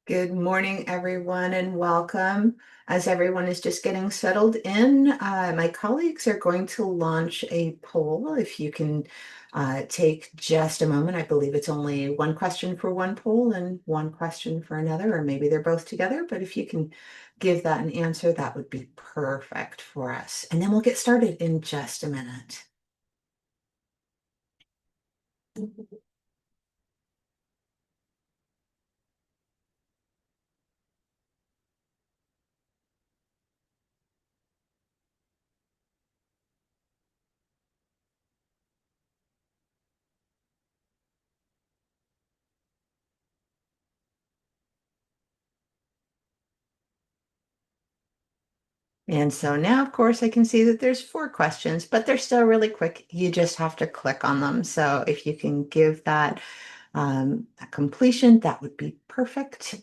Good morning, everyone, and welcome. As everyone is just getting settled in, my colleagues are going to launch a poll. If you can take just a moment, I believe it's only one question for one poll and one question for another, or maybe they're both together. But if you can give that an answer, that would be perfect for us. And then we'll get started in just a minute. And so now, of course, I can see that there's four questions, but they're still really quick. You just have to click on them. So if you can give that a completion, that would be perfect.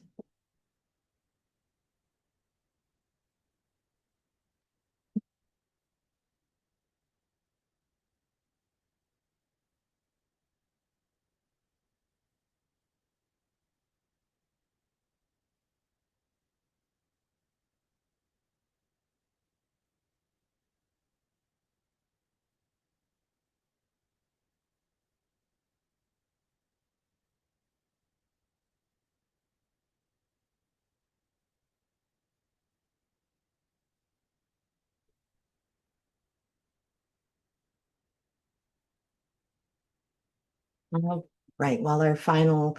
All right, while our final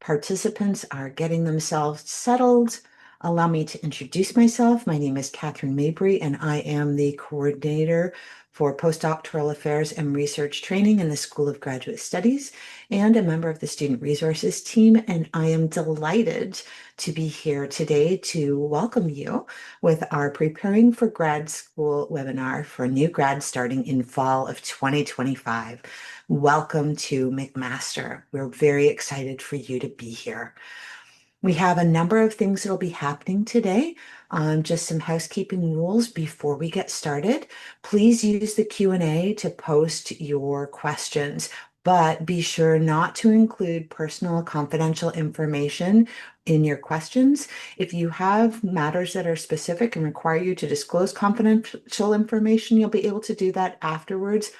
participants are getting themselves settled, allow me to introduce myself. My name is Catherine Mabry, and I am the coordinator for postdoctoral affairs and research training in the School of Graduate Studies and a member of the Student Resources team. And I am delighted to be here today to welcome you with our Preparing for Grad School webinar for new grads starting in fall of 2025. Welcome to McMaster. We're very excited for you to be here. We have a number of things that will be happening today. Just some housekeeping rules before we get started. Please use the Q&A to post your questions, but be sure not to include personal confidential information in your questions. If you have matters that are specific and require you to disclose confidential information, you'll be able to do that afterwards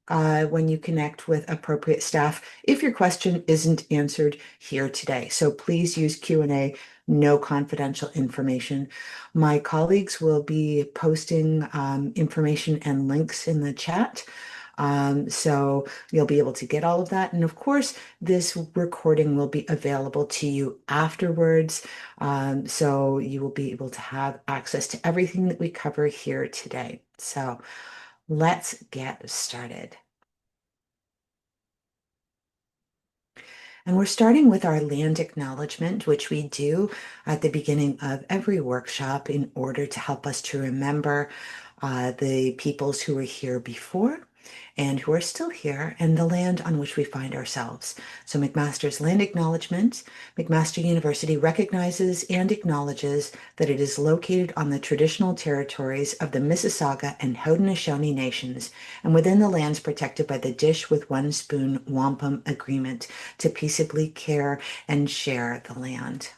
when you connect with appropriate staff if your question isn't answered here today. So please use Q&A, no confidential information. My colleagues will be posting information and links in the chat. So you'll be able to get all of that. And of course, this recording will be available to you afterwards. So you will be able to have access to everything that we cover here today. So let's get started. And we're starting with our land acknowledgement, which we do at the beginning of every workshop in order to help us to remember the peoples who were here before and who are still here and the land on which we find ourselves. So McMaster's land acknowledgement, McMaster University recognizes and acknowledges that it is located on the traditional territories of the Mississauga and Haudenosaunee nations and within the lands protected by the Dish with One Spoon Wampum Agreement to peaceably care and share the land.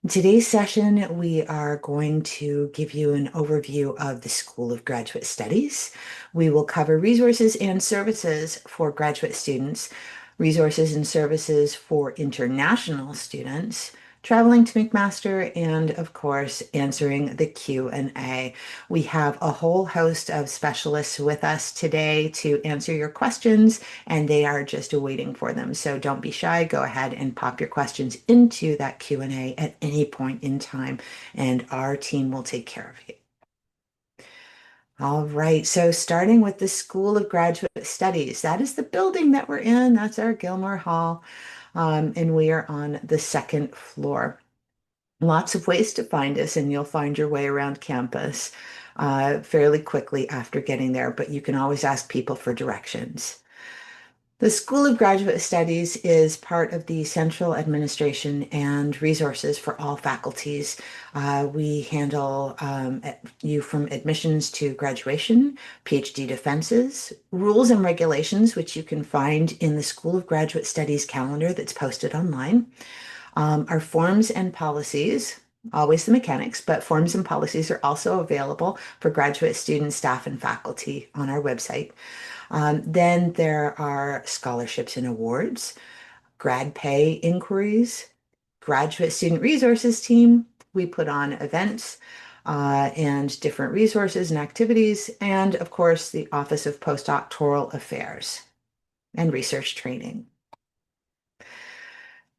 In today's session, we are going to give you an overview of the School of Graduate Studies. We will cover resources and services for graduate students, resources and services for international students, traveling to McMaster, and of course, answering the Q&A. We have a whole host of specialists with us today to answer your questions, and they are just waiting for them. So don't be shy. Go ahead and pop your questions into that Q&A at any point in time, and our team will take care of you. All right, so starting with the School of Graduate Studies, that is the building that we're in. That's our Gilmore Hall, and we are on the second floor. Lots of ways to find us, and you'll find your way around campus fairly quickly after getting there, but you can always ask people for directions. The School of Graduate Studies is part of the central administration and resources for all faculties. We handle you from admissions to graduation, PhD defenses, rules and regulations, which you can find in the School of Graduate Studies calendar that's posted online. Our forms and policies, always the mechanics, but forms and policies are also available for graduate students, staff, and faculty on our website. Then there are scholarships and awards, grad pay inquiries, graduate student resources team. We put on events and different resources and activities, and of course, the Office of Postdoctoral Affairs and Research Training.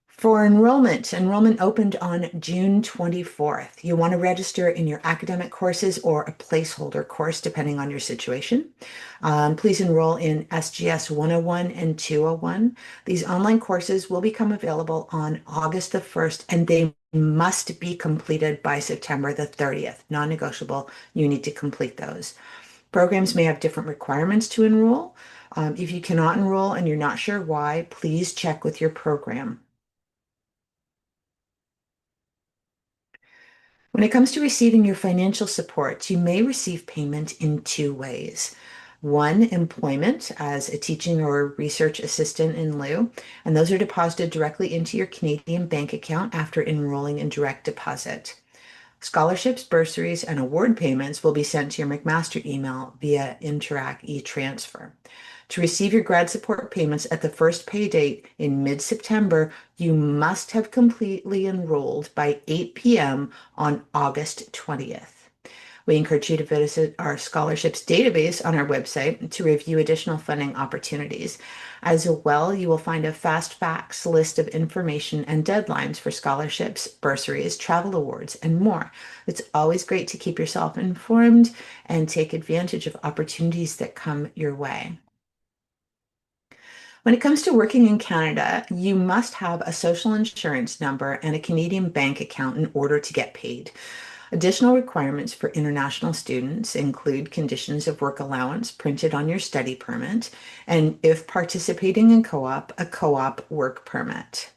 For enrollment opened on June 24th. You want to register in your academic courses or a placeholder course, depending on your situation. Please enroll in SGS 101 and 201. These online courses will become available on August the 1st, and they must be completed by September the 30th. Non-negotiable, you need to complete those. Programs may have different requirements to enroll. If you cannot enroll and you're not sure why, please check with your program. When it comes to receiving your financial support, you may receive payment in two ways. One, employment as a teaching or research assistant in lieu, and those are deposited directly into your Canadian bank account after enrolling in direct deposit. Scholarships, bursaries, and award payments will be sent to your McMaster email via Interac e-transfer. To receive your grad support payments at the first pay date in mid-September, you must have completely enrolled by 8 p.m. on August 20th. We encourage you to visit our scholarships database on our website to review additional funding opportunities. As well, you will find a fast facts list of information and deadlines for scholarships, bursaries, travel awards, and more. It's always great to keep yourself informed and take advantage of opportunities that come your way. When it comes to working in Canada, you must have a social insurance number and a Canadian bank account in order to get paid. Additional requirements for international students include conditions of work allowance printed on your study permit, and if participating in co-op, a co-op work permit.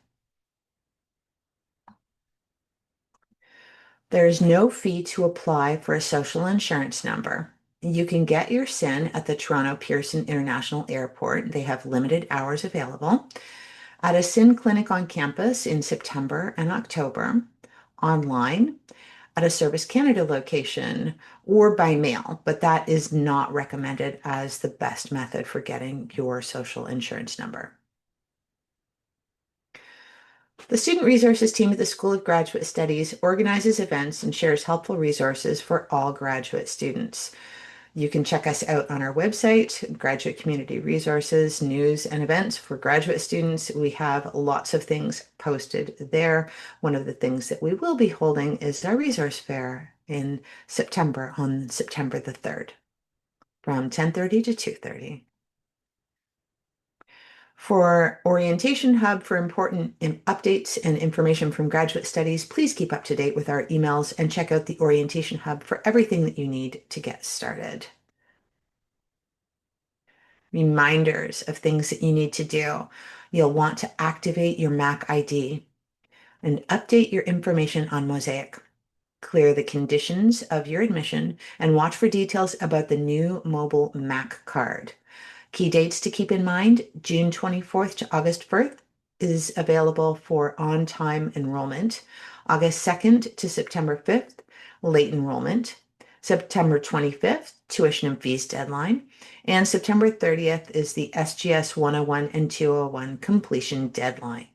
There is no fee to apply for a social insurance number. You can get your SIN at the Toronto Pearson International Airport. They have limited hours available. At a SIN clinic on campus in September and October, online, at a Service Canada location, or by mail, but that is not recommended as the best method for getting your social insurance number. The Student Resources Team at the School of Graduate Studies organizes events and shares helpful resources for all graduate students. You can check us out on our website, Graduate Community Resources, News and Events for graduate students. We have lots of things posted there. One of the things that we will be holding is our resource fair in September, on September the 3rd, from 10:30 to 2:30. For Orientation Hub for important updates and information from graduate studies, please keep up to date with our emails and check out the Orientation Hub for everything that you need to get started. Reminders of things that you need to do. You'll want to activate your Mac ID and update your information on Mosaic. Clear the conditions of your admission and watch for details about the new mobile Mac card. Key dates to keep in mind, June 24th to August 1st is available for on-time enrollment. August 2nd to September 5th, late enrollment. September 25th, tuition and fees deadline. And September 30th is the SGS 101 and 201 completion deadline.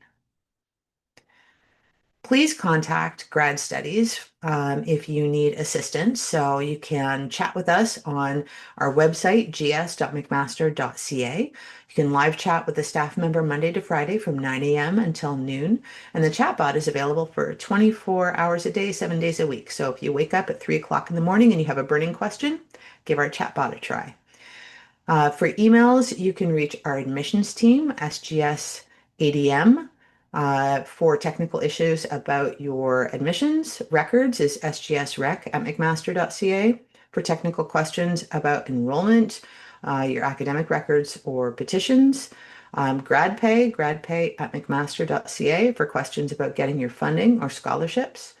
Please contact Grad Studies if you need assistance. So you can chat with us on our website, gs.mcmaster.ca. You can live chat with a staff member Monday to Friday from 9 a.m. until noon. And the chatbot is available for 24 hours a day, 7 days a week. So if you wake up at 3 o'clock in the morning and you have a burning question, give our chatbot a try. For emails, you can reach our admissions team, SGS ADM. For technical issues about your admissions, records is sgsrec@mcmaster.ca. For technical questions about enrollment, your academic records or petitions, GradPay at McMaster.ca for questions about getting your funding or scholarships.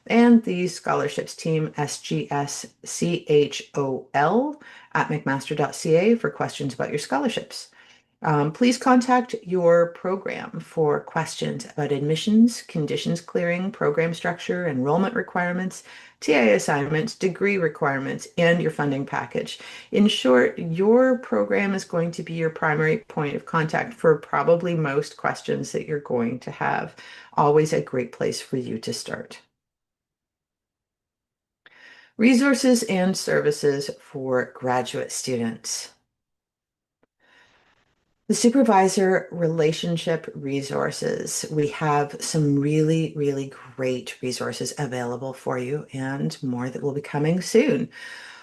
And the scholarships team, SGSCHOL at McMaster.ca for questions about your scholarships. Please contact your program for questions about admissions, conditions clearing, program structure, enrollment requirements, TA assignments, degree requirements, and your funding package. In short, your program is going to be your primary point of contact for probably most questions that you're going to have. Always a great place for you to start. Resources and services for graduate students. The supervisor relationship resources. We have some really, really great resources available for you and more that will be coming soon.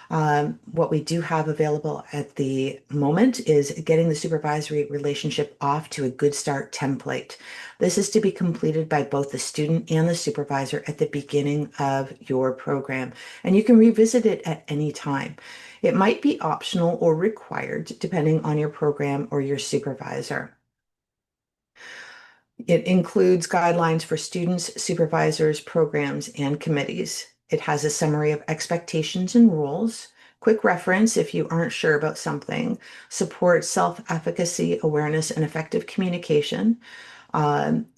What we do have available at the moment is getting the supervisory relationship off to a good start template. This is to be completed by both the student and the supervisor at the beginning of your program, and you can revisit it at any time. It might be optional or required depending on your program or your supervisor. It includes guidelines for students, supervisors, programs, and committees. It has a summary of expectations and rules, quick reference if you aren't sure about something, support self-efficacy, awareness, and effective communication.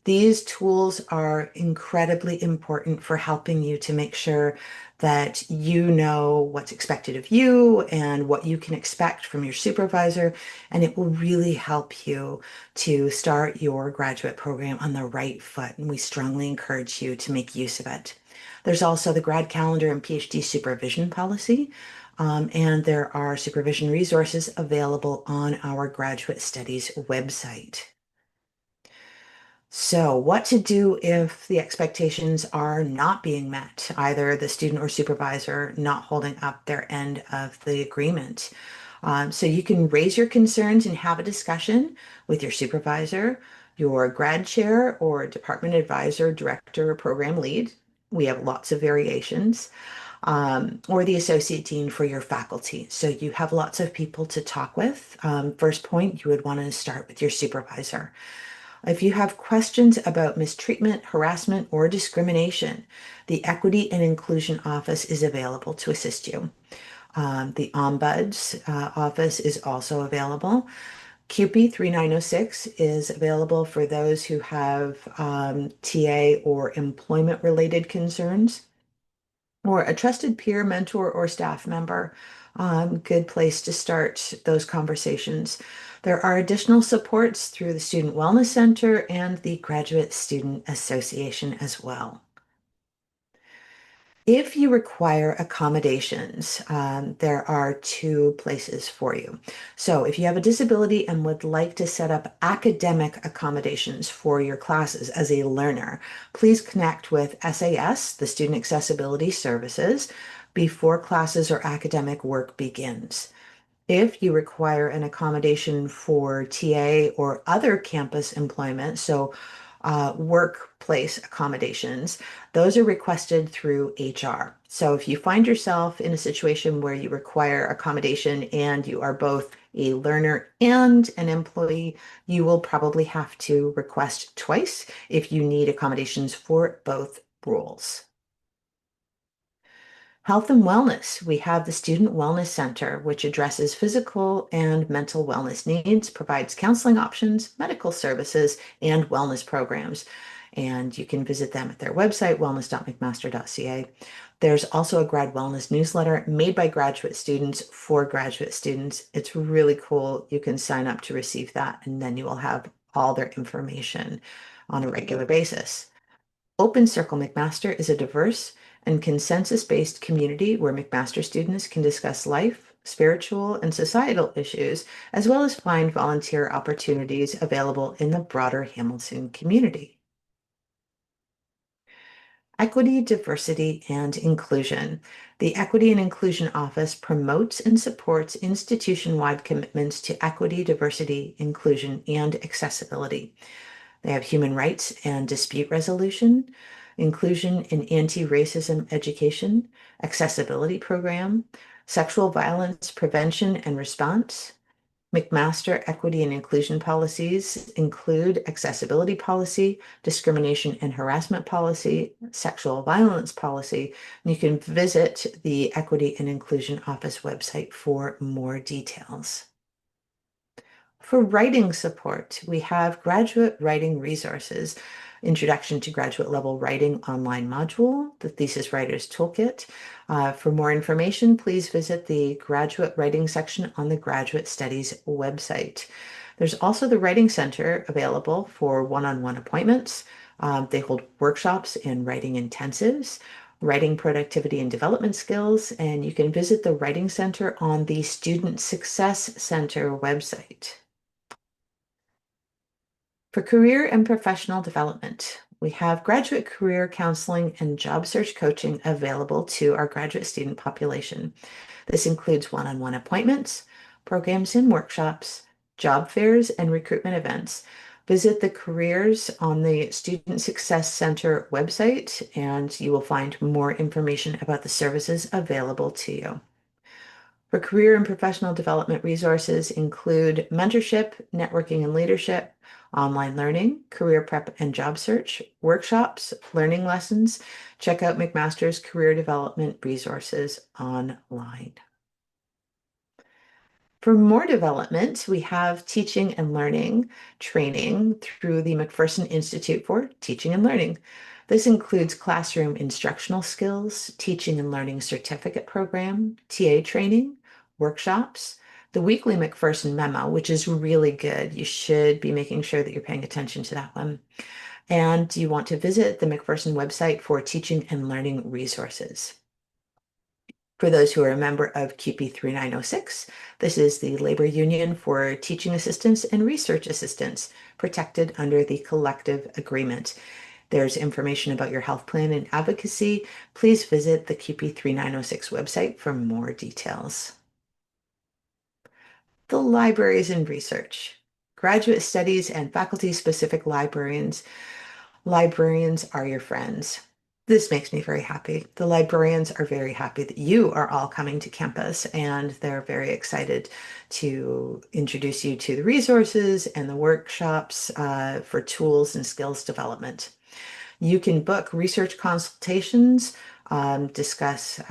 These tools are incredibly important for helping you to make sure that you know what's expected of you and what you can expect from your supervisor, and it will really help you to start your graduate program on the right foot, and we strongly encourage you to make use of it. There's also the grad calendar and PhD supervision policy, and there are supervision resources available on our graduate studies website. So, what to do if the expectations are not being met, either the student or supervisor not holding up their end of the agreement? So, you can raise your concerns and have a discussion with your supervisor, your grad chair, or department advisor, director, or program lead. We have lots of variations, or the associate dean for your faculty. So, you have lots of people to talk with. First point, you would want to start with your supervisor. If you have questions about mistreatment, harassment, or discrimination, the Equity and Inclusion Office is available to assist you. The Ombuds office is also available. CUPE 3906 is available for those who have TA or employment related concerns, or a trusted peer, mentor, or staff member. Good place to start those conversations. There are additional supports through the Student Wellness Center and the Graduate Student Association as well. If you require accommodations, there are two places for you. So if you have a disability and would like to set up academic accommodations for your classes as a learner, please connect with SAS, the Student Accessibility Services, before classes or academic work begins. If you require an accommodation for TA or other campus employment, so workplace accommodations, those are requested through HR. So if you find yourself in a situation where you require accommodation and you are both a learner and an employee, you will probably have to request twice if you need accommodations for both roles. Health and wellness. We have the Student Wellness Center, which addresses physical and mental wellness needs, provides counseling options, medical services, and wellness programs. And you can visit them at their website, wellness.mcmaster.ca. There's also a grad wellness newsletter made by graduate students for graduate students. It's really cool. You can sign up to receive that, and then you will have all their information on a regular basis. Open Circle McMaster is a diverse and consensus-based community where McMaster students can discuss life, spiritual, and societal issues, as well as find volunteer opportunities available in the broader Hamilton community. Equity, diversity, and inclusion. The Equity and Inclusion Office promotes and supports institution-wide commitments to equity, diversity, inclusion, and accessibility. They have human rights and dispute resolution, inclusion in anti-racism education, accessibility program, sexual violence prevention and response, McMaster equity and inclusion policies include accessibility policy, discrimination and harassment policy, sexual violence policy. And you can visit the Equity and Inclusion Office website for more details. For writing support, we have graduate writing resources, Introduction to Graduate Level Writing online module, the Thesis Writers Toolkit. For more information, please visit the graduate writing section on the Graduate Studies website. There's also the Writing Center available for one-on-one appointments. They hold workshops and writing intensives, writing productivity and development skills, and you can visit the Writing Center on the Student Success Center website. For career and professional development, we have graduate career counseling and job search coaching available to our graduate student population. This includes one-on-one appointments, programs and workshops, job fairs, and recruitment events. Visit the careers on the Student Success Center website, and you will find more information about the services available to you. For career and professional development resources include mentorship, networking and leadership, online learning, career prep and job search, workshops, learning lessons. Check out McMaster's career development resources online. For more development, we have teaching and learning training through the McPherson Institute for Teaching and Learning. This includes classroom instructional skills, teaching and learning certificate program, TA training, workshops, the weekly McPherson memo, which is really good. You should be making sure that you're paying attention to that one. And you want to visit the McPherson website for teaching and learning resources. For those who are a member of QP 3906, this is the labor union for teaching assistants and research assistants protected under the collective agreement. There's information about your health plan and advocacy. Please visit the QP 3906 website for more details. The libraries and research. Graduate studies and faculty-specific librarians. Librarians are your friends. This makes me very happy. The librarians are very happy that you are all coming to campus, and they're very excited to introduce you to the resources and the workshops for tools and skills development. You can book research consultations, discuss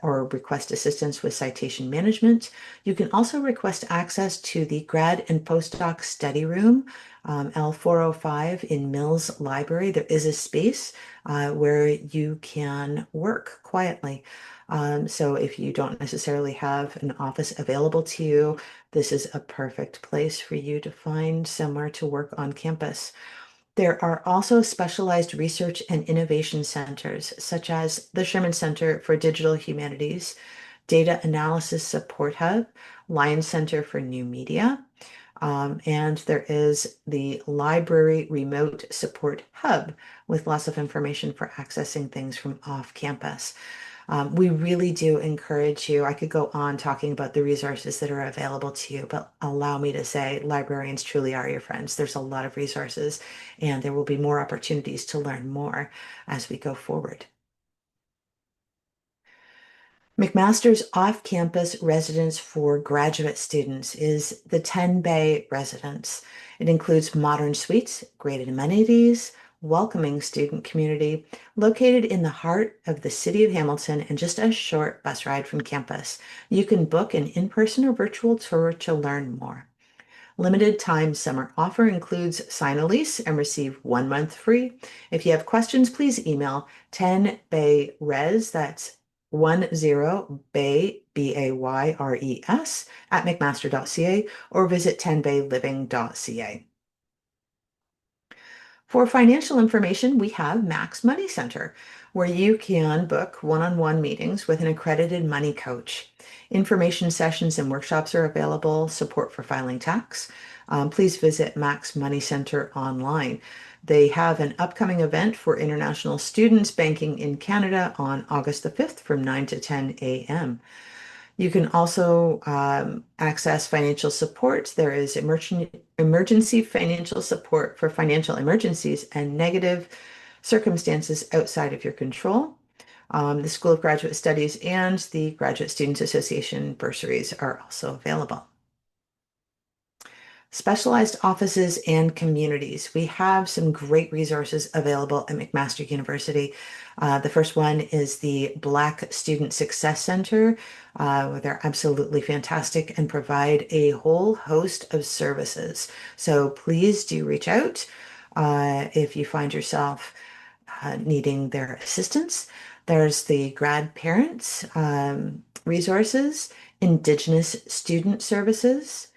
or request assistance with citation management. You can also request access to the grad and postdoc study room, L405 in Mills Library. There is a space where you can work quietly. So if you don't necessarily have an office available to you, this is a perfect place for you to find somewhere to work on campus. There are also specialized research and innovation centers, such as the Sherman Center for Digital Humanities, Data Analysis Support Hub, Lions Center for New Media, and there is the Library Remote Support Hub with lots of information for accessing things from off campus. We really do encourage you. I could go on talking about the resources that are available to you, but allow me to say librarians truly are your friends. There's a lot of resources, and there will be more opportunities to learn more as we go forward. McMaster's off-campus residence for graduate students is the 10 Bay residence. It includes modern suites, great amenities, welcoming student community, located in the heart of the city of Hamilton and just a short bus ride from campus. You can book an in-person or virtual tour to learn more. Limited time summer offer includes sign a lease and receive 1 month free. If you have questions, please email 10bayres, that's 10bay, B-A-Y-R-E-S, at mcmaster.ca, or visit 10bayliving.ca. For financial information, we have Max Money Center, where you can book one-on-one meetings with an accredited money coach. Information sessions and workshops are available, support for filing tax. Please visit Max Money Center online. They have an upcoming event for international students banking in Canada on August the 5th from 9 to 10 a.m. You can also access financial support. There is emergency financial support for financial emergencies and negative circumstances outside of your control. The School of Graduate Studies and the Graduate Students Association bursaries are also available. specialized offices and communities. We have some great resources available at McMaster University. The first one is the Black Student Success Center, where they're absolutely fantastic and provide a whole host of services. So please do reach out if you find yourself needing their assistance. There's the grad parents resources, Indigenous student services,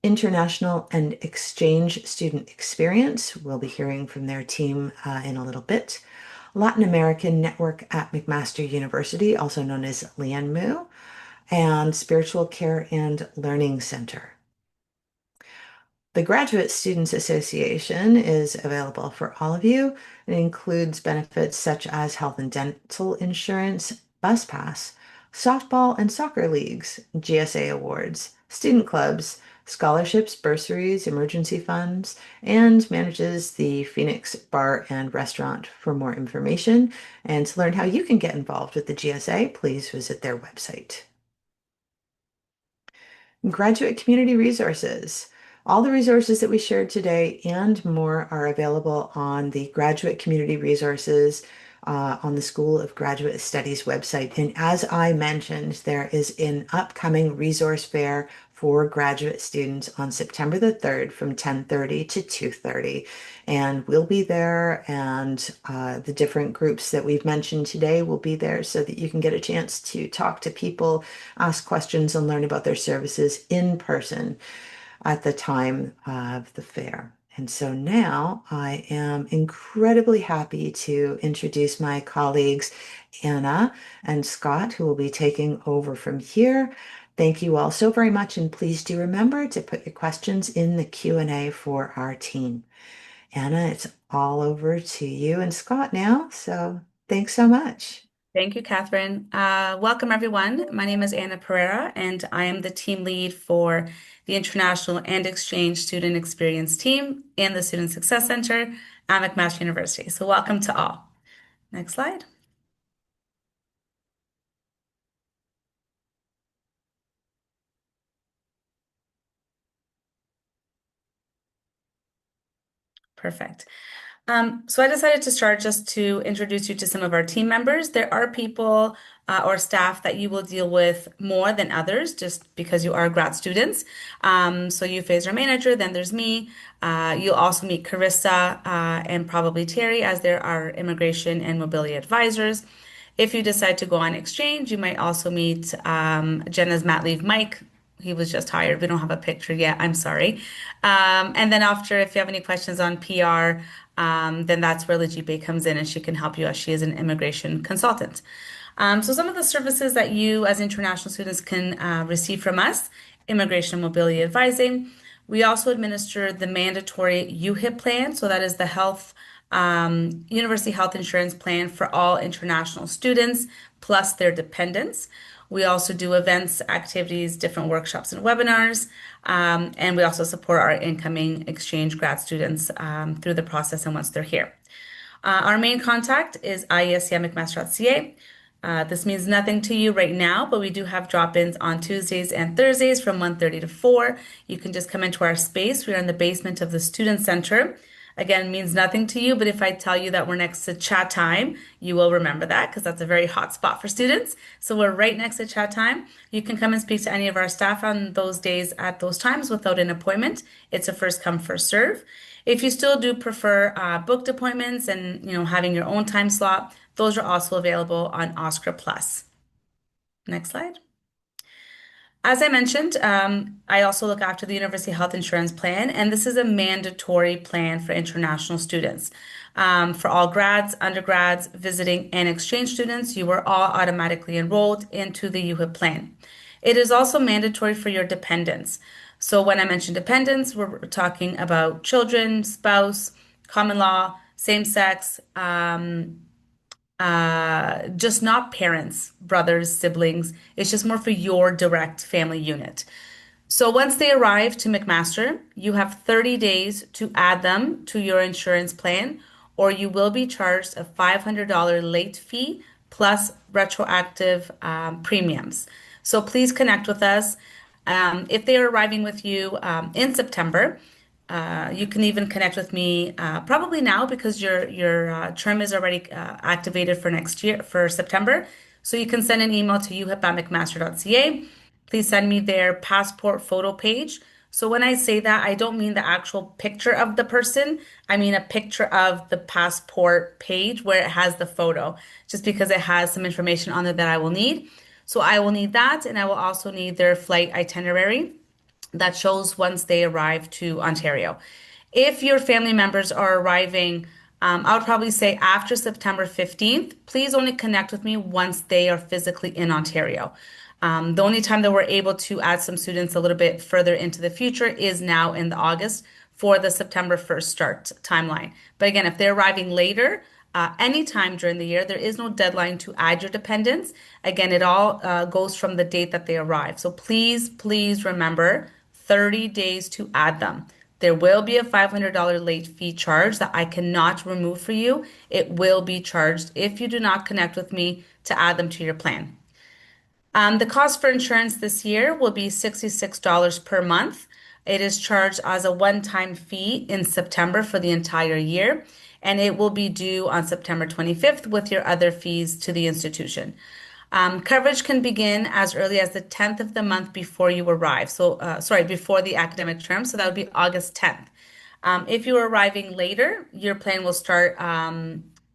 international and exchange student experience. We'll be hearing from their team in a little bit. Latin American Network at McMaster University, also known as LIANMU, and Spiritual Care and Learning Center. The Graduate Students Association is available for all of you. It includes benefits such as health and dental insurance, bus pass, softball and soccer leagues, GSA awards, student clubs, scholarships, bursaries, emergency funds, and manages the Phoenix Bar and Restaurant. For more information and to learn how you can get involved with the GSA, please visit their website. Graduate community resources. All the resources that we shared today and more are available on the graduate community resources on the School of Graduate Studies website. And as I mentioned, there is an upcoming resource fair for graduate students on September the 3rd from 10:30 to 2:30. And we'll be there, and the different groups that we've mentioned today will be there so that you can get a chance to talk to people, ask questions, and learn about their services in person at the time of the fair. And so now I am incredibly happy to introduce my colleagues, Anna and Scott, who will be taking over from here. Thank you all so very much, and please do remember to put your questions in the Q&A for our team. Anna, it's all over to you and Scott now, so thanks so much. Thank you, Catherine. Welcome, everyone. My name is Anna Pereira, and I am the team lead for the International and Exchange Student Experience team in the Student Success Center at McMaster University. So welcome to all. Next slide. Perfect. So I decided to start just to introduce you to some of our team members. There are people or staff that you will deal with more than others just because you are grad students. So you face our manager, then there's me. You'll also meet Carissa and probably Terry as there are immigration and mobility advisors. If you decide to go on exchange, you might also meet Jenna's mat leave Mike. He was just hired. We don't have a picture yet. I'm sorry. And then after, if you have any questions on PR, then that's where Legipe comes in and she can help you as she is an immigration consultant. So some of the services that you as international students can receive from us, immigration mobility advising. We also administer the mandatory UHIP plan. So that is the university health insurance plan for all international students, plus their dependents. We also do events, activities, different workshops and webinars, and we also support our incoming exchange grad students through the process and once they're here. Our main contact is iesc@mcmaster.ca. This means nothing to you right now, but we do have drop-ins on Tuesdays and Thursdays from 1:30 to 4. You can just come into our space. We're in the basement of the Student Center. Again, means nothing to you, but if I tell you that we're next to Chat Time, you will remember that because that's a very hot spot for students. So we're right next to Chat Time. You can come and speak to any of our staff on those days at those times without an appointment. It's a first come, first serve. If you still do prefer booked appointments and having your own time slot, those are also available on Oscar Plus. Next slide. As I mentioned, I also look after the University Health Insurance Plan, and this is a mandatory plan for international students. For all grads, undergrads, visiting, and exchange students, you are all automatically enrolled into the UHIP plan. It is also mandatory for your dependents. So when I mention dependents, we're talking about children, spouse, common law, same sex, just not parents, brothers, siblings. It's just more for your direct family unit. So once they arrive to McMaster, you have 30 days to add them to your insurance plan, or you will be charged a $500 late fee plus retroactive premiums. So please connect with us. If they are arriving with you in September, you can even connect with me probably now because your term is already activated for next year for September. So you can send an email to uhip@mcmaster.ca. Please send me their passport photo page. So when I say that, I don't mean the actual picture of the person. I mean a picture of the passport page where it has the photo, just because it has some information on it that I will need. So I will need that, and I will also need their flight itinerary that shows once they arrive to Ontario. If your family members are arriving, I would probably say after September 15th, please only connect with me once they are physically in Ontario. The only time that we're able to add some students a little bit further into the future is now in the August for the September 1st start timeline. But again, if they're arriving later, anytime during the year, there is no deadline to add your dependents. Again, it all goes from the date that they arrive. So please, please remember 30 days to add them. There will be a $500 late fee charge that I cannot remove for you. It will be charged if you do not connect with me to add them to your plan. The cost for insurance this year will be $66 per month. It is charged as a one-time fee in September for the entire year, and it will be due on September 25th with your other fees to the institution. Coverage can begin as early as the 10th of the month before you arrive. So, sorry, before the academic term. So that would be August 10th. If you're arriving later, your plan will start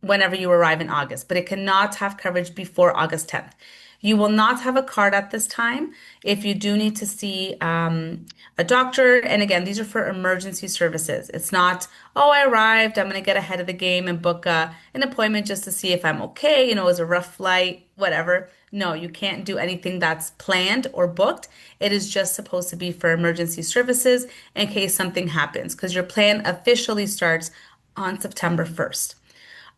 whenever you arrive in August, but it cannot have coverage before August 10th. You will not have a card at this time. If you do need to see a doctor, and again, these are for emergency services. It's not, oh, I arrived, I'm going to get ahead of the game and book an appointment just to see if I'm okay, it was a rough flight, whatever. No, you can't do anything that's planned or booked. It is just supposed to be for emergency services in case something happens, because your plan officially starts on September 1st.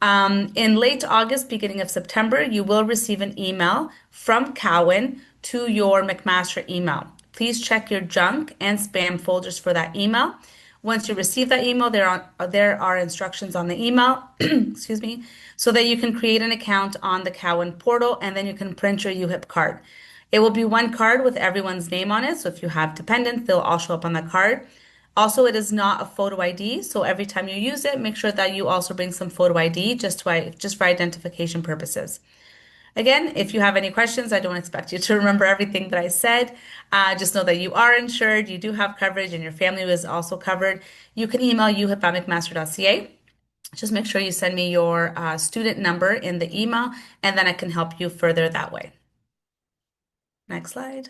In late August, beginning of September, you will receive an email from Cowan to your McMaster email. Please check your junk and spam folders for that email. Once you receive that email, there are instructions on the email, excuse me, so that you can create an account on the Cowan portal and then you can print your UHIP card. It will be one card with everyone's name on it. So if you have dependents, they'll all show up on the card. Also, it is not a photo ID, so every time you use it, make sure that you also bring some photo ID just for identification purposes. Again, if you have any questions, I don't expect you to remember everything that I said. Just know that you are insured, you do have coverage, and your family is also covered. You can email uhip@mcmaster.ca. Just make sure you send me your student number in the email, and then I can help you further that way. Next slide.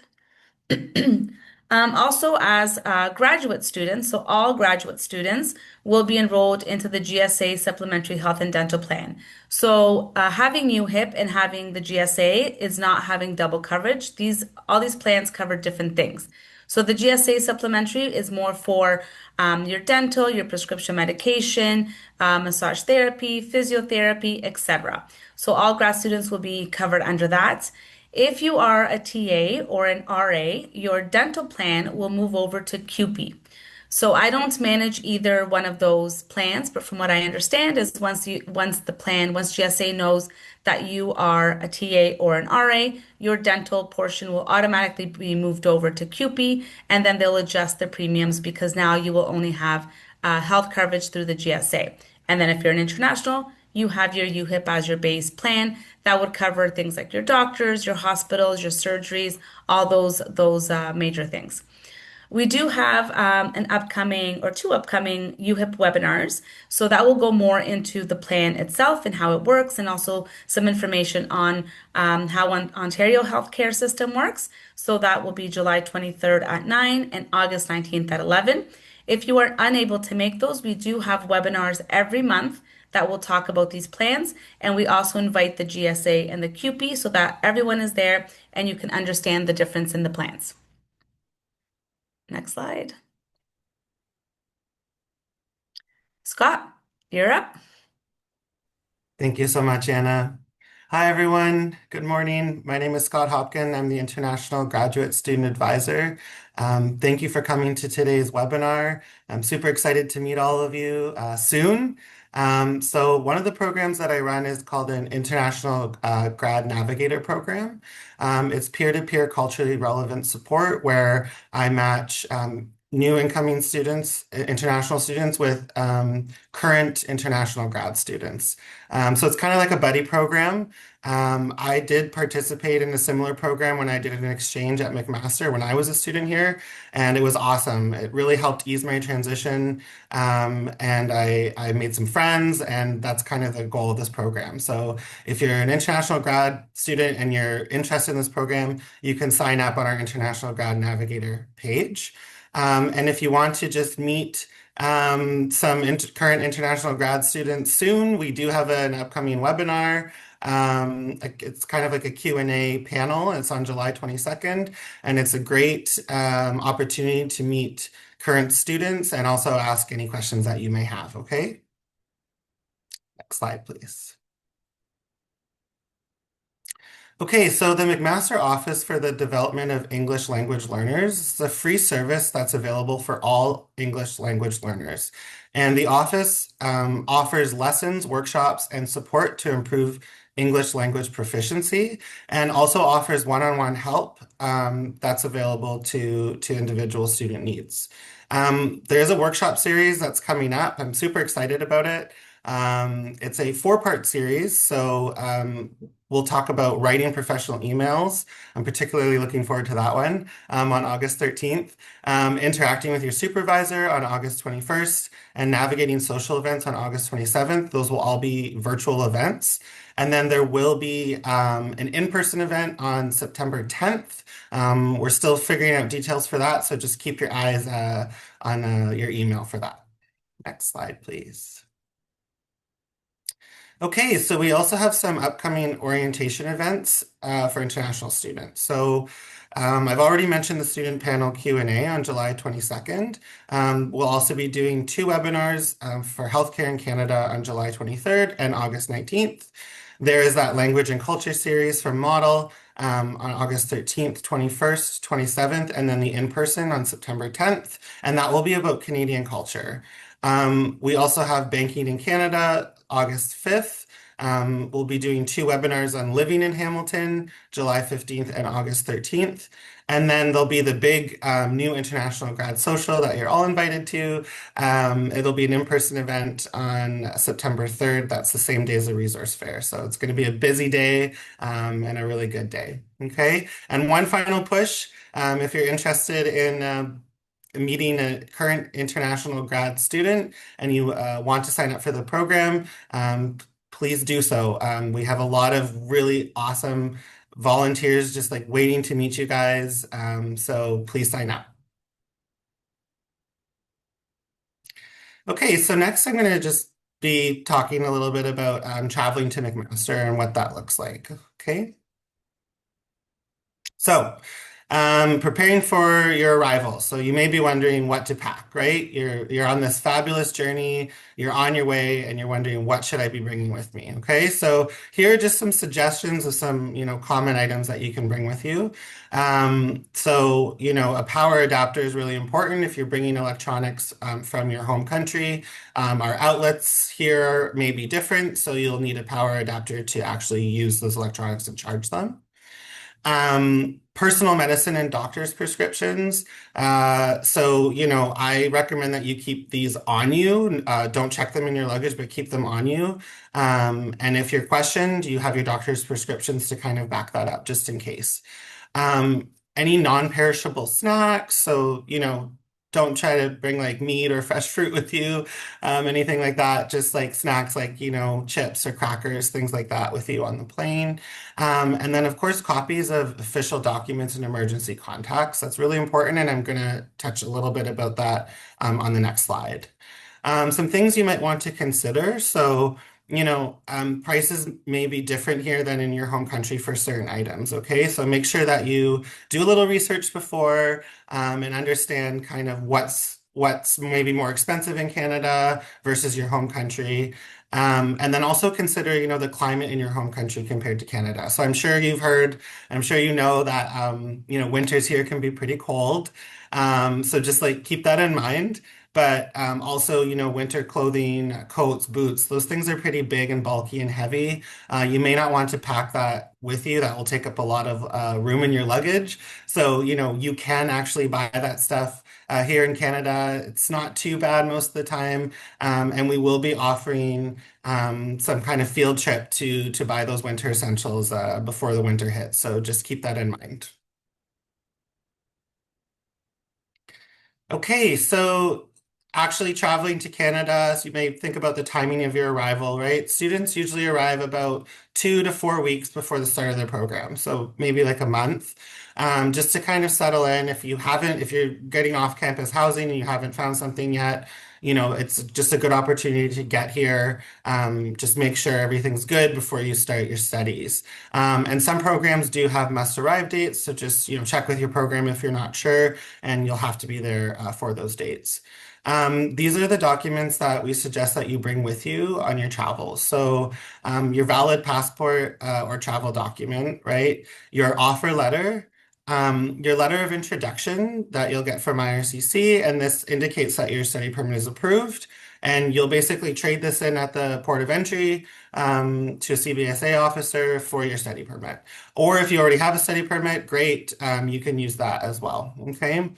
Also, as graduate students, so all graduate students will be enrolled into the GSA Supplementary Health and Dental Plan. So, having UHIP and having the GSA is not having double coverage. All these plans cover different things. So, the GSA Supplementary is more for your dental, your prescription medication, massage therapy, physiotherapy, etc. So, all grad students will be covered under that. If you are a TA or an RA, your dental plan will move over to QP. So I don't manage either one of those plans, but from what I understand is once GSA knows that you are a TA or an RA, your dental portion will automatically be moved over to QP, and then they'll adjust the premiums because now you will only have health coverage through the GSA. And then if you're an international, you have your UHIP as your base plan that would cover things like your doctors, your hospitals, your surgeries, all those major things. We do have an upcoming or two upcoming UHIP webinars, so that will go more into the plan itself and how it works, and also some information on how Ontario healthcare system works. So that will be July 23rd at 9 and August 19th at 11. If you are unable to make those, we do have webinars every month that will talk about these plans. And we also invite the GSA and the QP so that everyone is there and you can understand the difference in the plans. Next slide. Scott, you're up. Thank you so much, Anna. Hi, everyone. Good morning. My name is Scott Hopkin. I'm the International Graduate Student Advisor. Thank you for coming to today's webinar. I'm super excited to meet all of you soon. So one of the programs that I run is called an International Grad Navigator Program. It's peer-to-peer culturally relevant support where I match new incoming students, international students, with current international grad students. So it's kind of like a buddy program. I did participate in a similar program when I did an exchange at McMaster when I was a student here, and it was awesome. It really helped ease my transition, and I made some friends, and that's kind of the goal of this program. So if you're an international grad student and you're interested in this program, you can sign up on our International Grad Navigator page. And if you want to just meet some current international grad students soon, we do have an upcoming webinar. It's kind of like a Q&A panel. It's on July 22nd, and it's a great opportunity to meet current students and also ask any questions that you may have, okay? Next slide, please. Okay, so the McMaster Office for the Development of English Language Learners is a free service that's available for all English language learners. And the office offers lessons, workshops, and support to improve English language proficiency, and also offers one-on-one help that's available to individual student needs. There's a workshop series that's coming up. I'm super excited about it. It's a four-part series, so we'll talk about writing professional emails. I'm particularly looking forward to that one on August 13th, interacting with your supervisor on August 21st, and navigating social events on August 27th. Those will all be virtual events. And then there will be an in-person event on September 10th. We're still figuring out details for that, so just keep your eyes on your email for that. Next slide, please. Okay, so we also have some upcoming orientation events for international students. So I've already mentioned the student panel Q&A on July 22nd. We'll also be doing two webinars for healthcare in Canada on July 23rd and August 19th. There is that language and culture series from Model on August 13th, 21st, 27th, and then the in-person on September 10th. And that will be about Canadian culture. We also have Banking in Canada, August 5th. We'll be doing two webinars on living in Hamilton, July 15th and August 13th. And then there'll be the big new International Grad Social that you're all invited to. It'll be an in-person event on September 3rd. That's the same day as the resource fair. So it's going to be a busy day and a really good day. Okay. And one final push, if you're interested in meeting a current international grad student and you want to sign up for the program, please do so. We have a lot of really awesome volunteers just like waiting to meet you guys. So please sign up. Okay, so next I'm going to just be talking a little bit about traveling to McMaster and what that looks like. Okay. So, preparing for your arrival. So you may be wondering what to pack, right? You're on this fabulous journey, you're on your way, and you're wondering what should I be bringing with me? Okay, so here are just some suggestions of some, common items that you can bring with you. So, a power adapter is really important if you're bringing electronics from your home country. Our outlets here may be different, so you'll need a power adapter to actually use those electronics and charge them. Personal medicine and doctor's prescriptions. So, I recommend that you keep these on you. Don't check them in your luggage, but keep them on you. And if you're questioned, you have your doctor's prescriptions to kind of back that up just in case. Any non-perishable snacks. So, don't try to bring like meat or fresh fruit with you, anything like that. Just like snacks like, chips or crackers, things like that with you on the plane. And then, of course, copies of official documents and emergency contacts. That's really important, and I'm going to touch a little bit about that on the next slide. Some things you might want to consider. So, prices may be different here than in your home country for certain items, okay? So make sure that you do a little research before and understand kind of what's maybe more expensive in Canada versus your home country. And then also consider, the climate in your home country compared to Canada. So I'm sure you've heard, I'm sure you know that, winters here can be pretty cold. So just like keep that in mind. but also, winter clothing, coats, boots, those things are pretty big and bulky and heavy. You may not want to pack that with you. That will take up a lot of room in your luggage. So, you can actually buy that stuff here in Canada. It's not too bad most of the time. And we will be offering some kind of field trip to buy those winter essentials before the winter hits. So just keep that in mind. Okay, so actually traveling to Canada, so you may think about the timing of your arrival, right? Students usually arrive about 2 to 4 weeks before the start of their program, so maybe like a month, just to kind of settle in. If you're getting off-campus housing and you haven't found something yet, it's just a good opportunity to get here. Just make sure everything's good before you start your studies. And some programs do have must-arrive dates, so just, check with your program if you're not sure, and you'll have to be there for those dates. These are the documents that we suggest that you bring with you on your travels. So your valid passport or travel document, right? Your offer letter, your letter of introduction that you'll get from IRCC, and this indicates that your study permit is approved. And you'll basically trade this in at the port of entry to a CBSA officer for your study permit. Or if you already have a study permit, great, you can use that as well. Okay.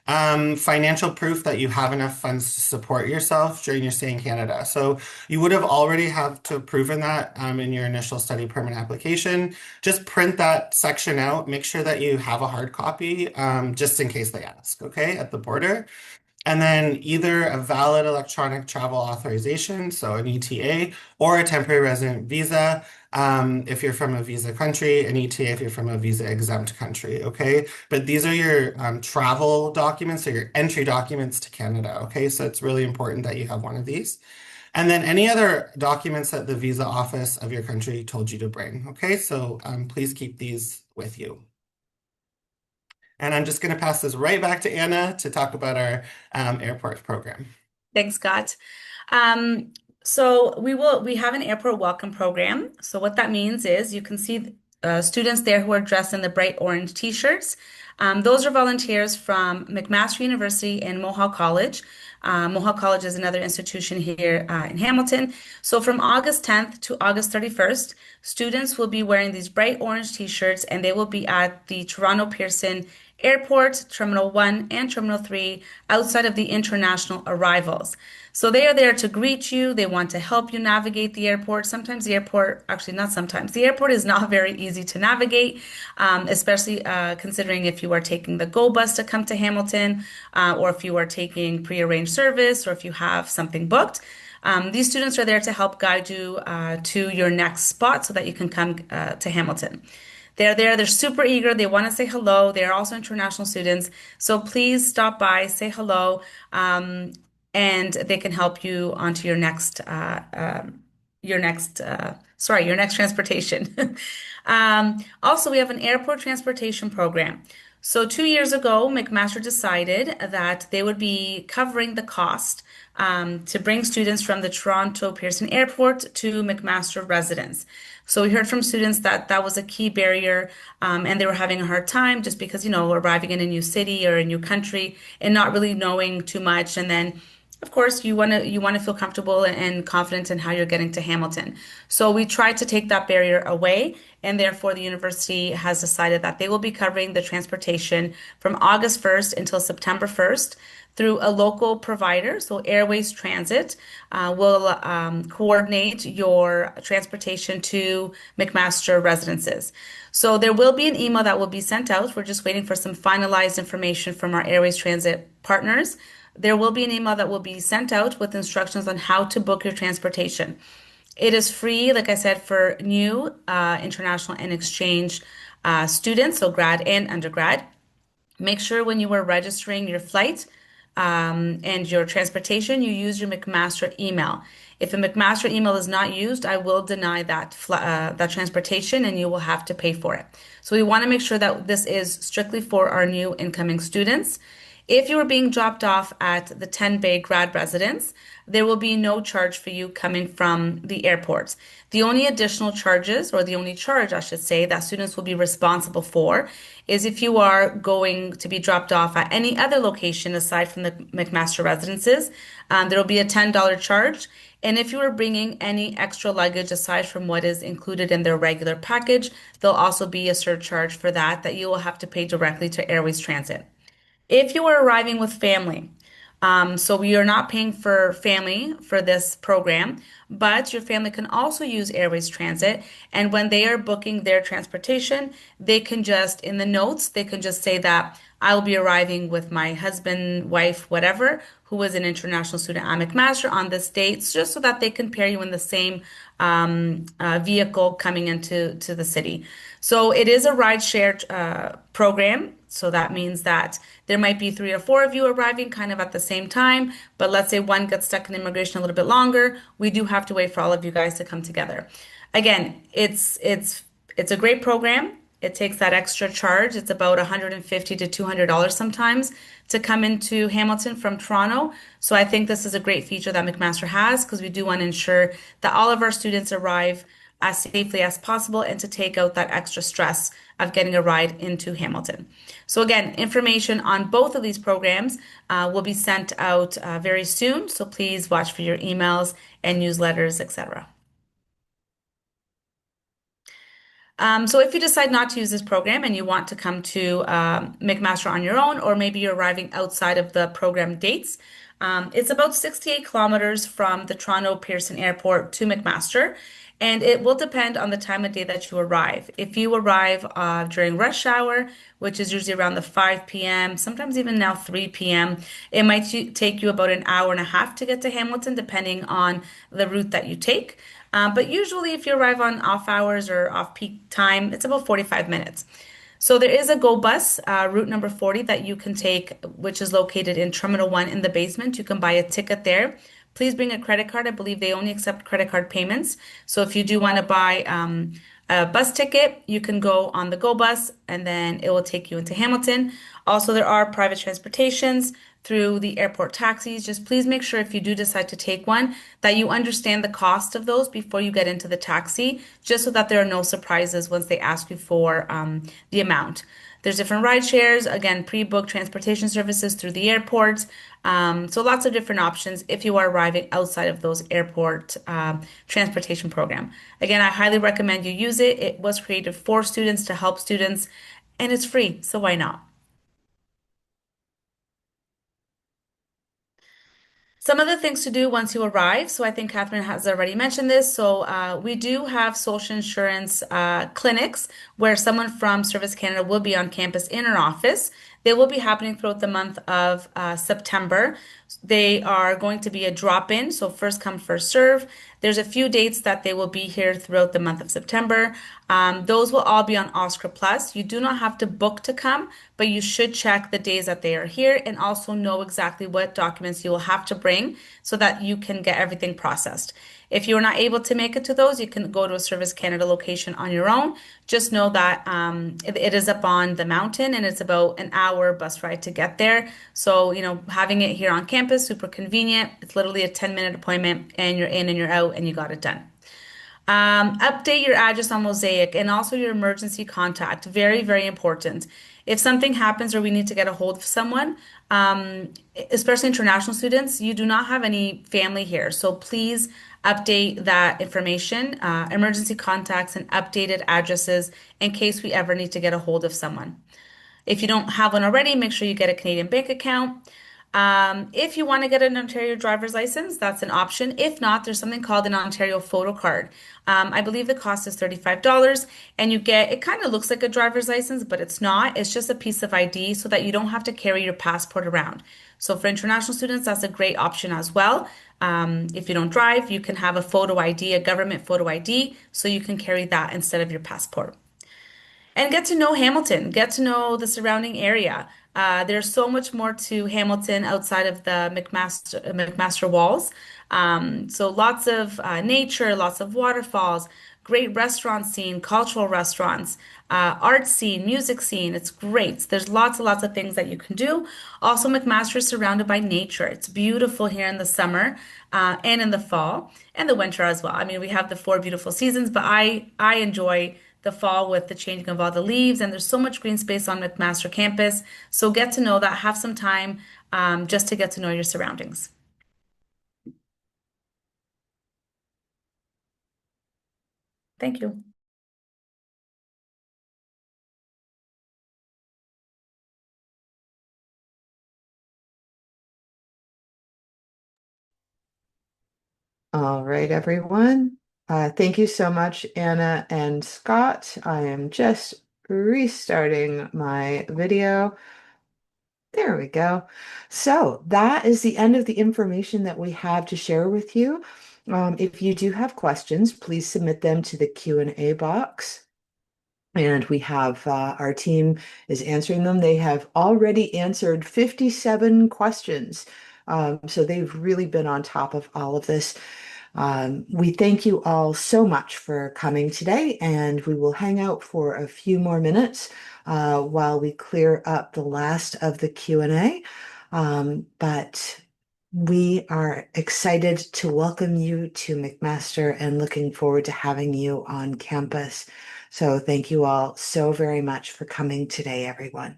Financial proof that you have enough funds to support yourself during your stay in Canada. So you would have already have to have proven that in your initial study permit application. Just print that section out. Make sure that you have a hard copy just in case they ask, okay, at the border. And then either a valid electronic travel authorization, so an ETA, or a temporary resident visa if you're from a visa country, an ETA if you're from a visa exempt country, okay? But these are your travel documents or your entry documents to Canada, okay? So it's really important that you have one of these. And then any other documents that the visa office of your country told you to bring, okay? So please keep these with you. And I'm just going to pass this right back to Anna to talk about our airport program. Thanks, Scott. So we have an airport welcome program. So what that means is you can see students there who are dressed in the bright orange t-shirts. Those are volunteers from McMaster University and Mohawk College. Mohawk College is another institution here in Hamilton. So from August 10th to August 31st, students will be wearing these bright orange t-shirts, and they will be at the Toronto Pearson Airport, Terminal 1 and Terminal 3, outside of the international arrivals. So they are there to greet you. They want to help you navigate the airport. Sometimes the airport, actually not sometimes, the airport is not very easy to navigate, especially considering if you are taking the GO bus to come to Hamilton, or if you are taking prearranged service, or if you have something booked. These students are there to help guide you to your next spot so that you can come to Hamilton. They're there, they're super eager, they want to say hello. They're also international students. So please stop by, say hello, and they can help you onto your next transportation. Also, we have an airport transportation program. So 2 years ago, McMaster decided that they would be covering the cost to bring students from the Toronto Pearson Airport to McMaster residence. So we heard from students that that was a key barrier, and they were having a hard time just because, arriving in a new city or a new country and not really knowing too much. And then, of course, you want to feel comfortable and confident in how you're getting to Hamilton. So we tried to take that barrier away, and therefore the university has decided that they will be covering the transportation from August 1st until September 1st through a local provider. So Airways Transit will coordinate your transportation to McMaster residences. So there will be an email that will be sent out. We're just waiting for some finalized information from our Airways Transit partners. There will be an email that will be sent out with instructions on how to book your transportation. It is free, like I said, for new international and exchange students, so grad and undergrad. Make sure when you are registering your flight and your transportation, you use your McMaster email. If a McMaster email is not used, I will deny that transportation, and you will have to pay for it. So we want to make sure that this is strictly for our new incoming students. If you are being dropped off at the 10 Bay grad residence, there will be no charge for you coming from the airport. The only additional charges, or the only charge, I should say, that students will be responsible for is if you are going to be dropped off at any other location aside from the McMaster residences, there will be a $10 charge. And if you are bringing any extra luggage aside from what is included in their regular package, there'll also be a surcharge for that you will have to pay directly to Airways Transit. If you are arriving with family, so we are not paying for family for this program, but your family can also use Airways Transit. And when they are booking their transportation, they can just, in the notes, they can just say that I will be arriving with my husband, wife, whatever, who is an international student at McMaster on this date, just so that they can pair you in the same vehicle coming into the city. So it is a ride share program. So that means that there might be 3 or 4 of you arriving kind of at the same time, but let's say one gets stuck in immigration a little bit longer. We do have to wait for all of you guys to come together. Again, it's a great program. It takes that extra charge. It's about $150 to $200 sometimes to come into Hamilton from Toronto. So I think this is a great feature that McMaster has because we do want to ensure that all of our students arrive as safely as possible and to take out that extra stress of getting a ride into Hamilton. So again, information on both of these programs will be sent out very soon. So please watch for your emails and newsletters, etc. So if you decide not to use this program and you want to come to McMaster on your own, or maybe you're arriving outside of the program dates, it's about 68 kilometers from the Toronto Pearson Airport to McMaster, and it will depend on the time of day that you arrive. If you arrive during rush hour, which is usually around the 5 p.m., sometimes even now 3 p.m., it might take you about an hour and a half to get to Hamilton, depending on the route that you take. But usually, if you arrive on off hours or off peak time, it's about 45 minutes. So there is a Go Bus, route number 40, that you can take, which is located in Terminal 1 in the basement. You can buy a ticket there. Please bring a credit card. I believe they only accept credit card payments. So if you do want to buy a bus ticket, you can go on the Go Bus and then it will take you into Hamilton. Also, there are private transportations through the airport taxis. Just please make sure if you do decide to take one that you understand the cost of those before you get into the taxi, just so that there are no surprises once they ask you for the amount. There's different ride shares, again, pre-booked transportation services through the airport. So lots of different options if you are arriving outside of those airport transportation program. Again, I highly recommend you use it. It was created for students to help students, and it's free, so why not? Some other things to do once you arrive. So I think Catherine has already mentioned this. So we do have social insurance clinics where someone from Service Canada will be on campus in our office. They will be happening throughout the month of September. They are going to be a drop-in, so first come, first serve. There's a few dates that they will be here throughout the month of September. Those will all be on Oscar Plus. You do not have to book to come, but you should check the days that they are here and also know exactly what documents you will have to bring so that you can get everything processed. If you are not able to make it to those, you can go to a Service Canada location on your own. Just know that it is up on the mountain and it's about an hour bus ride to get there. So, having it here on campus, super convenient. It's literally a 10-minute appointment and you're in and you're out and you got it done. Update your address on Mosaic and also your emergency contact. Very, very important. If something happens or we need to get a hold of someone, especially international students, you do not have any family here. So please update that information, emergency contacts and updated addresses in case we ever need to get a hold of someone. If you don't have one already, make sure you get a Canadian bank account. If you want to get an Ontario driver's license, that's an option. If not, there's something called an Ontario photo card. I believe the cost is $35 and it kind of looks like a driver's license, but it's not. It's just a piece of ID so that you don't have to carry your passport around. So for international students, that's a great option as well. If you don't drive, you can have a photo ID, a government photo ID, so you can carry that instead of your passport. And get to know Hamilton, get to know the surrounding area. There's so much more to Hamilton outside of the McMaster walls. So lots of nature, lots of waterfalls, great restaurant scene, cultural restaurants, art scene, music scene. It's great. There's lots and lots of things that you can do. Also, McMaster is surrounded by nature. It's beautiful here in the summer and in the fall and the winter as well. I mean, we have the four beautiful seasons, but I enjoy the fall with the changing of all the leaves, and there's so much green space on McMaster campus. So get to know that. Have some time just to get to know your surroundings. Thank you. All right, everyone. Thank you so much, Anna and Scott. I am just restarting my video. There we go. So that is the end of the information that we have to share with you. If you do have questions, please submit them to the Q&A box. And we have our team is answering them. They have already answered 57 questions. So they've really been on top of all of this. We thank you all so much for coming today, and we will hang out for a few more minutes while we clear up the last of the Q&A. But we are excited to welcome you to McMaster and looking forward to having you on campus. So thank you all so very much for coming today, everyone.